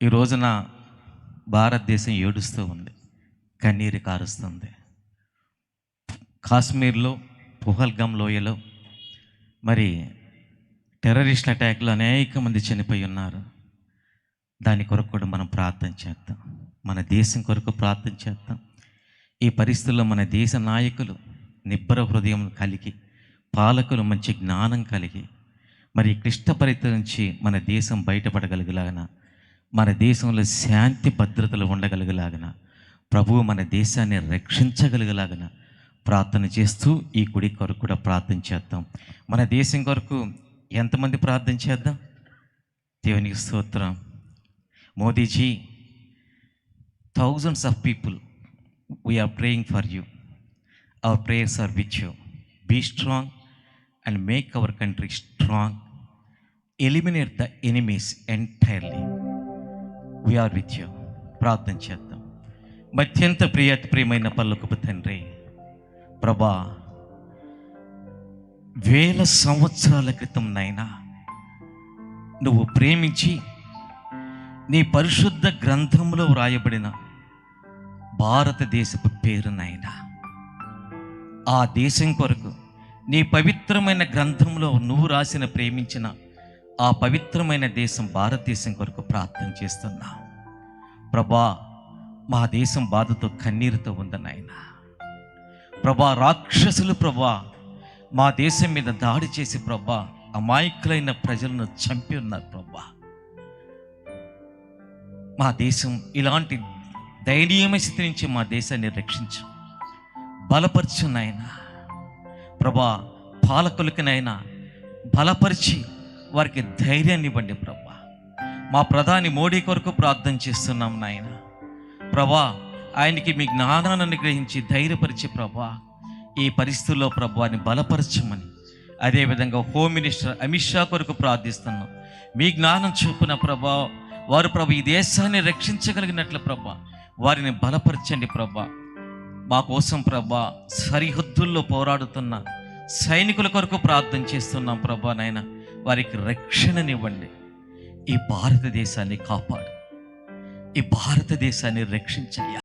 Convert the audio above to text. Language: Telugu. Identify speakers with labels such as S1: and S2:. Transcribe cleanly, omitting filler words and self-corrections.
S1: ఈ రోజున భారతదేశం ఏడుస్తూ ఉంది, కన్నీరు కారుస్తుంది. కాశ్మీర్లో పుహల్గమ్ లోయలో మరి టెర్రరిస్ట్ అటాక్లో అనేక మంది చనిపోయి ఉన్నారు. దాని కొరకు కూడా మనం ప్రార్థన చేద్దాం, మన దేశం కొరకు ప్రార్థన చేద్దాం. ఈ పరిస్థితుల్లో మన దేశ నాయకులు నిబ్బర హృదయం కలిగి, పాలకులు మంచి జ్ఞానం కలిగి మరి క్లిష్ట పరిస్థితుల నుంచి మన దేశం బయటపడగలిగేలాగన, మన దేశంలో శాంతి భద్రతలు ఉండగలిగేలాగన, ప్రభువు మన దేశాన్ని రక్షించగలిగేలాగన ప్రార్థన చేస్తూ ఈ గుడి కొరకు కూడా ప్రార్థన చేద్దాం. మన దేశం కొరకు ఎంతమంది ప్రార్థన చేద్దాం? దేవునికి స్తోత్రం. Modiji, thousands of people, we are praying for you. Our prayers are with you. Be strong and make our country strong. Eliminate the enemies entirely. We are with you. ప్రార్థన చేద్దాం. అత్యంత ప్రియమైన పరలోకపు తండ్రి, ప్రభా, వేల సంవత్సరాల క్రితం నైనా నువ్వు ప్రేమించి నీ పరిశుద్ధ గ్రంథంలో వ్రాయబడిన భారతదేశపు పేరునైనా, ఆ దేశం కొరకు నీ పవిత్రమైన గ్రంథంలో నువ్వు రాసిన ప్రేమించిన ఆ పవిత్రమైన దేశం భారతదేశం కొరకు ప్రార్థన చేస్తున్నా. ప్రభా, మా దేశం బాధతో కన్నీరుతో ఉంది నాయనా. ప్రభా, రాక్షసులు ప్రభా మా దేశం మీద దాడి చేసి ప్రభా అమాయకులైన ప్రజలను చంపి ఉన్నారు. ప్రభా, మా దేశం ఇలాంటి దయనీయమైన స్థితి నుంచి మా దేశాన్ని రక్షించు, బలపరచు నాయనా. ప్రభా, పాలకులకినైనా బలపరిచి వారికి ధైర్యాన్ని ఇవ్వండి. ప్రభా, మా ప్రధాని మోడీ కొరకు ప్రార్థన చేస్తున్నాం నాయన. ప్రభా, ఆయనకి మీ జ్ఞానాన్ని అనుగ్రహించి ధైర్యపరిచి ప్రభా ఈ పరిస్థితుల్లో ప్రభువాని బలపరచమని, అదేవిధంగా హోమ్ మినిస్టర్ అమిత్ షా కొరకు ప్రార్థిస్తున్నాం. మీ జ్ఞానం చూపున ప్రభా వారు ప్రభు ఈ దేశాన్ని రక్షించగలిగినట్లు ప్రభా వారిని బలపరచండి. ప్రభా, మా కోసం ప్రభా సరిహద్దుల్లో పోరాడుతున్న సైనికుల కొరకు ప్రార్థన చేస్తున్నాం. ప్రభా నాయన, వారికి రక్షణనివ్వండి. ఈ భారతదేశాన్ని కాపాడు, ఈ భారతదేశాన్ని రక్షించయ్యా.